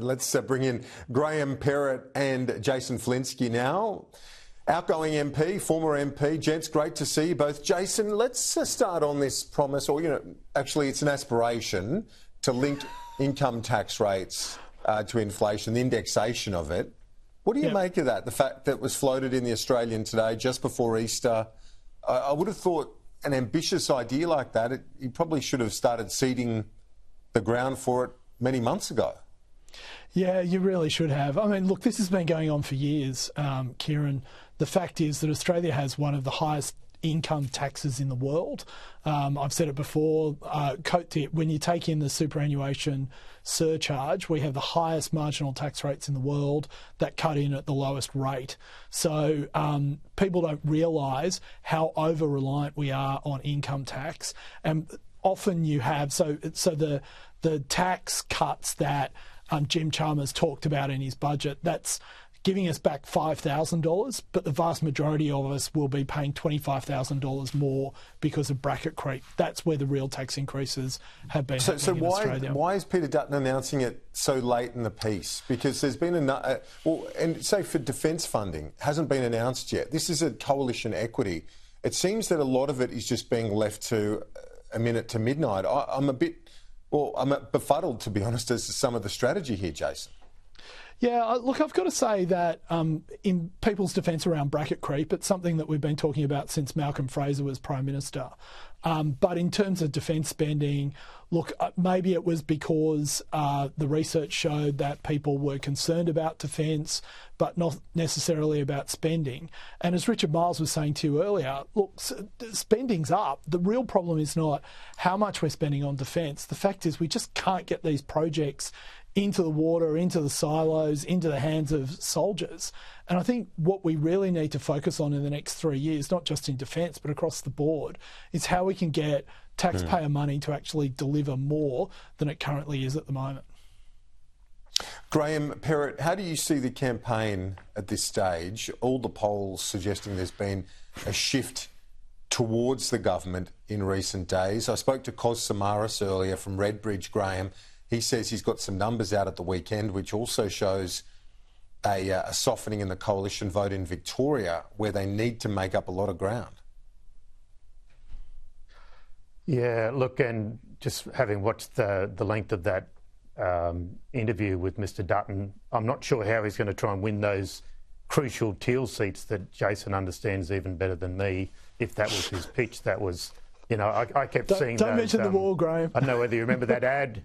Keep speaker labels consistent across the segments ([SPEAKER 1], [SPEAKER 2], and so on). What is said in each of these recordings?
[SPEAKER 1] Let's bring in Graham Perrott and Jason Falinski now. Outgoing MP, former MP. Gents, great to see you both. Jason, let's start on this promise, or, actually it's an aspiration to link income tax rates to inflation, the indexation of it. What do you make of that, the fact that it was floated in The Australian today just before Easter? I would have thought an ambitious idea like that, you probably should have started seeding the ground for it many months ago.
[SPEAKER 2] Yeah, you really should have. I mean, look, this has been going on for years, Kieran. The fact is that Australia has one of the highest income taxes in the world. I've said it before, when you take in the superannuation surcharge, we have the highest marginal tax rates in the world that cut in at the lowest rate. So people don't realise how over-reliant we are on income tax. And often you have, so the tax cuts that Jim Chalmers talked about in his budget, that's giving us back $5,000, but the vast majority of us will be paying $25,000 more because of bracket creep. That's where the real tax increases have been happening in Australia.
[SPEAKER 1] Why is Peter Dutton announcing it so late in the piece? Because there's been and say for defence funding, hasn't been announced yet. This is a coalition equity. It seems that a lot of it is just being left to a minute to midnight. I'm befuddled, to be honest, as to some of the strategy here, Jason.
[SPEAKER 2] Yeah, look, I've got to say that in people's defence around bracket creep, it's something that we've been talking about since Malcolm Fraser was Prime Minister. But in terms of defence spending, look, maybe it was because the research showed that people were concerned about defence, but not necessarily about spending. And as Richard Miles was saying to you earlier, look, spending's up. The real problem is not how much we're spending on defence. The fact is we just can't get these projects into the water, into the silos, into the hands of soldiers. And I think what we really need to focus on in the next 3 years, not just in defence, but across the board, is how we can get taxpayer money to actually deliver more than it currently is at the moment.
[SPEAKER 1] Graham Perrott, how do you see the campaign at this stage? All the polls suggesting there's been a shift towards the government in recent days. I spoke to Kos Samaras earlier from Redbridge, Graham. He says he's got some numbers out at the weekend, which also shows a softening in the coalition vote in Victoria, where they need to make up a lot of ground.
[SPEAKER 3] Yeah, look, and just having watched the length of that interview with Mr Dutton, I'm not sure how he's going to try and win those crucial teal seats that Jason understands even better than me. If that was his pitch, that was... I kept seeing
[SPEAKER 2] Don't mention the wall, Graham.
[SPEAKER 3] I don't know whether you remember that ad.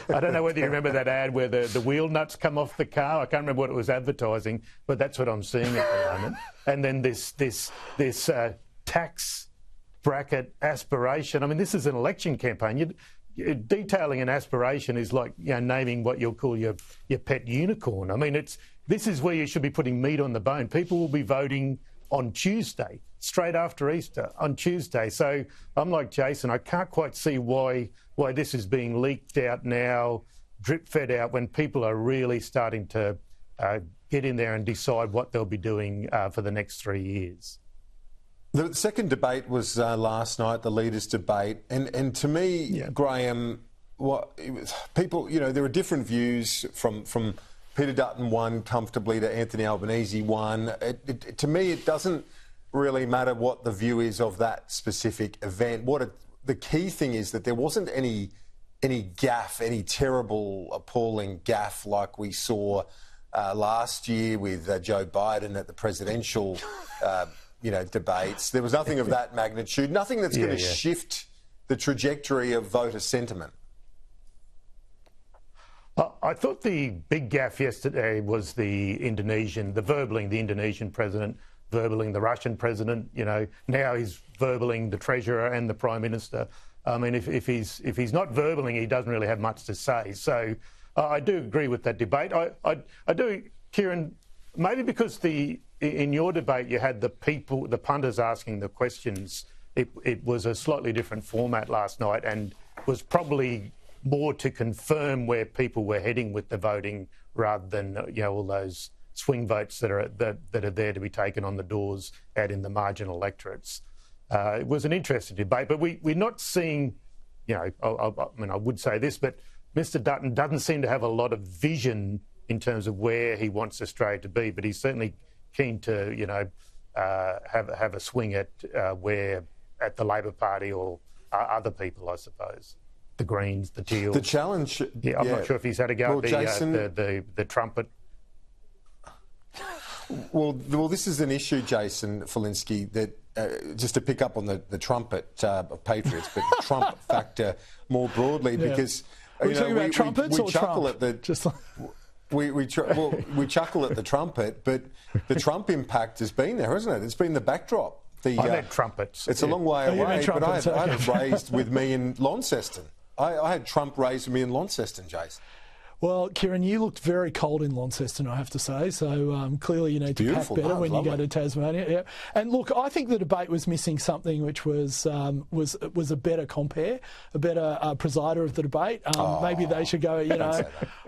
[SPEAKER 3] I don't know whether you remember that ad where the wheel nuts come off the car. I can't remember what it was advertising, but that's what I'm seeing at the moment. And then this tax bracket aspiration. I mean, this is an election campaign. Detailing an aspiration is like naming what you'll call your pet unicorn. I mean, this is where you should be putting meat on the bone. People will be voting on Tuesday, straight after Easter, on Tuesday. So I'm like Jason, I can't quite see why this is being leaked out now, drip-fed out, when people are really starting to get in there and decide what they'll be doing for the next 3 years.
[SPEAKER 1] The second debate was last night, the leaders' debate. And to me, Graham, people, there are different views from Peter Dutton won comfortably to Anthony Albanese won. To me, it doesn't really matter what the view is of that specific event. The key thing is that there wasn't any gaffe, any terrible, appalling gaffe like we saw last year with Joe Biden at the presidential, debates. There was nothing of that magnitude, nothing that's going to shift the trajectory of voter sentiment.
[SPEAKER 3] I thought the big gaffe yesterday was the verbaling the Indonesian president, verbaling the Russian president. Now he's verbaling the Treasurer and the Prime Minister. I mean, if he's not verbaling, he doesn't really have much to say. So I do agree with that debate. I do, Kieran, maybe because in your debate you had the punters asking the questions. It was a slightly different format last night and was probably more to confirm where people were heading with the voting rather than all those swing votes that are there to be taken on the doors out in the marginal electorates. It was an interesting debate, but we're not seeing, I would say this, but Mr Dutton doesn't seem to have a lot of vision in terms of where he wants Australia to be, but he's certainly keen to, you know, have a swing at at the Labor Party or other people, I suppose. The Greens, the Teals.
[SPEAKER 1] The challenge...
[SPEAKER 3] Yeah, I'm not sure if he's had a go at
[SPEAKER 1] Jason,
[SPEAKER 3] the trumpet.
[SPEAKER 1] Well, this is an issue, Jason Falinski, that just to pick up on the trumpet of Patriots, but the Trump factor more broadly, because...
[SPEAKER 2] Are we talking about trumpets or
[SPEAKER 1] chuckle
[SPEAKER 2] Trump?
[SPEAKER 1] At the,
[SPEAKER 2] just like...
[SPEAKER 1] we chuckle at the trumpet, but the Trump impact has been there, hasn't it? It's been the backdrop.
[SPEAKER 3] I meant trumpets.
[SPEAKER 1] It's a long way away, but I had it raised with me in Launceston. I had Trump raised with me in Launceston, Jason.
[SPEAKER 2] Well, Kieran, you looked very cold in Launceston, I have to say. So clearly you need to pack better when you go to Tasmania. Yeah. And look, I think the debate was missing something, which was a better compere, a better presider of the debate. Maybe they should go. You know,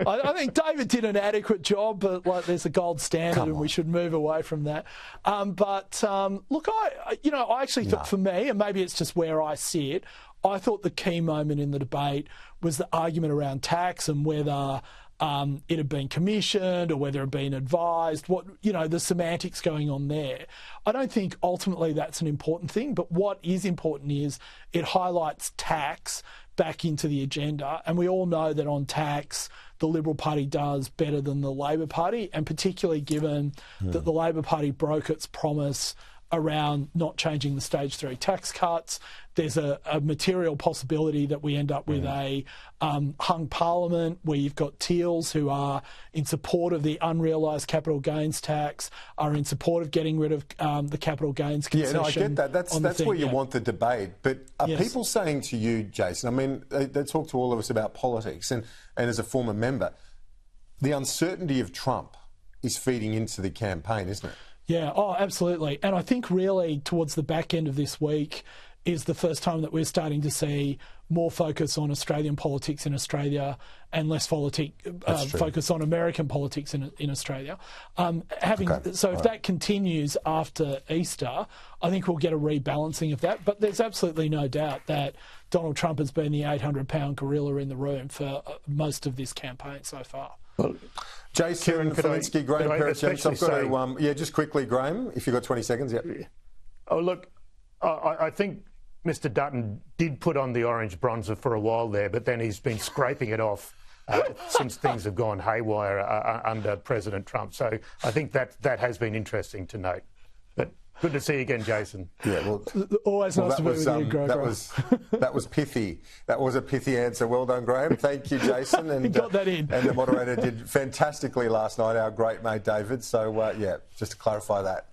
[SPEAKER 2] I think David did an adequate job, but like there's a gold standard, and we should move away from that. Look, I actually thought for me, and maybe it's just where I sit, I thought the key moment in the debate was the argument around tax and whether it had been commissioned or whether it had been advised, the semantics going on there. I don't think ultimately that's an important thing, but what is important is it highlights tax back into the agenda. And we all know that on tax, the Liberal Party does better than the Labor Party, and particularly given that the Labor Party broke its promise around not changing the stage 3 tax cuts. There's a material possibility that we end up with a hung parliament where you've got Teals who are in support of the unrealised capital gains tax, are in support of getting rid of the capital gains concession.
[SPEAKER 1] Yeah, no, I get that. That's where you want the debate. But are people saying to you, Jason, I mean, they talk to all of us about politics, and as a former member, the uncertainty of Trump is feeding into the campaign, isn't it?
[SPEAKER 2] Yeah, absolutely. And I think really towards the back end of this week is the first time that we're starting to see more focus on Australian politics in Australia and less focus on American politics in Australia. If that continues after Easter, I think we'll get a rebalancing of that. But there's absolutely no doubt that Donald Trump has been the 800-pound gorilla in the room for most of this campaign so far.
[SPEAKER 3] Well,
[SPEAKER 1] Jason Falinski, Graham Perich, I've got to, just quickly, Graham, if you've got 20 seconds,
[SPEAKER 3] Oh, look, I think Mr Dutton did put on the orange bronzer for a while there, but then he's been scraping it off since things have gone haywire under President Trump. So I think that has been interesting to note. But good to see you again, Jason.
[SPEAKER 1] Yeah, well,
[SPEAKER 2] always nice to be with you, Graham.
[SPEAKER 1] That was pithy. That was a pithy answer. Well done, Graham. Thank you, Jason. And
[SPEAKER 2] got that in.
[SPEAKER 1] And the moderator did fantastically last night, our great mate David. So, just to clarify that.